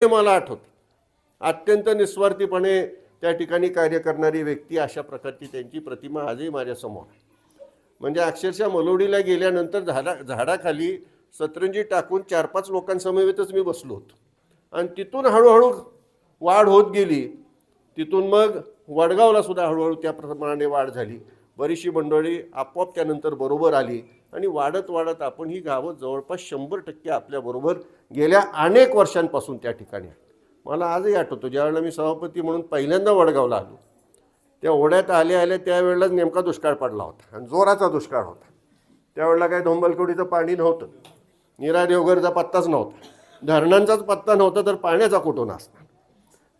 मला आठवतं. अत्यंत निस्वार्थीपणे त्या ठिकाणी कार्य करणारी व्यक्ती, अशा प्रकारची त्यांची प्रतिमा आजही माझ्यासमोर आहे. म्हणजे अक्षरशः मलोडीला गेल्यानंतर झाडाखाली सतरंजी टाकून 4-5 लोकांसमवेतच मी बसलो होतो आणि तिथून हळूहळू वाढ होत गेली. तिथून मग वडगावला सुद्धा हळूहळू त्याप्रमाणे वाढ झाली. बरीचशी मंडळी आपोआप त्यानंतर बरोबर आली आणि वाढत वाढत आपण ही गावं जवळपास 100% आपल्याबरोबर गेल्या अनेक वर्षांपासून त्या ठिकाणी. मला आजही आठवतो ज्यावेळेला मी सभापती म्हणून पहिल्यांदा वडगावला आलो, त्या ओढ्यात आल्या त्यावेळेलाच नेमका दुष्काळ पडला होता आणि जोराचा दुष्काळ होता. त्यावेळेला काही धोंबलकोडीचं पाणी नव्हतं, नीरा देवघरचा पत्ताच नव्हता, धरणांचाच पत्ता नव्हता, तर पाण्याचा कुठून असणार.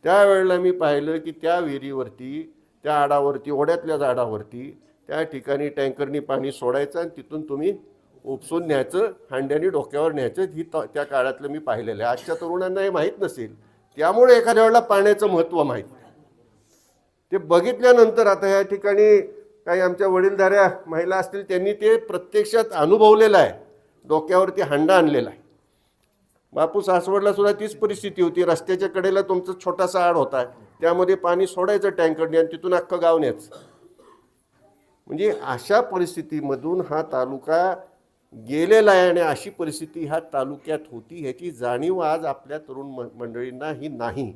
त्यावेळेला मी पाहिलं की त्या विहिरीवरती, त्या आडावरती, ओढ्यातल्या झाडावरती त्या ठिकाणी टँकरनी पाणी सोडायचं आणि तिथून तुम्ही उपसून न्यायचं, हांड्याने डोक्यावर न्यायचं. ही त्या काळातलं मी पाहिलेलं आहे. आजच्या तरुणांना हे माहीत नसेल, त्यामुळे एखाद्या वेळेला पाण्याचं महत्त्व माहीत नाही. ते बघितल्यानंतर आता या ठिकाणी काही आमच्या वडीलधाऱ्या महिला असतील, त्यांनी ते प्रत्यक्षात अनुभवलेलं आहे. डोक्यावरती हांडा आणलेला आहे. बापू सासवडला सुद्धा तीच परिस्थिती होती. रस्त्याच्या कडेला तुमचा छोटासा आड होता, त्यामध्ये पाणी सोडायचं टँकरने आणि तिथून अख्खं गाव न्यायचं. म्हणजे अशा परिस्थितीमधून हा तालुका गेलेला आहे आणि अशी परिस्थिती ह्या तालुक्यात होती, ह्याची जाणीव आज आपल्या तरुण मंडळींना ही नाही.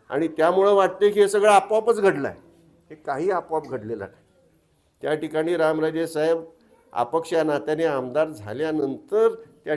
आणि त्यामुळं वाटते की हे सगळं आपोआपच घडलं आहे. हे काही आपोआप घडलेलं नाही. त्या ठिकाणी रामराजे साहेब अपक्ष या नात्याने आमदार झाल्यानंतर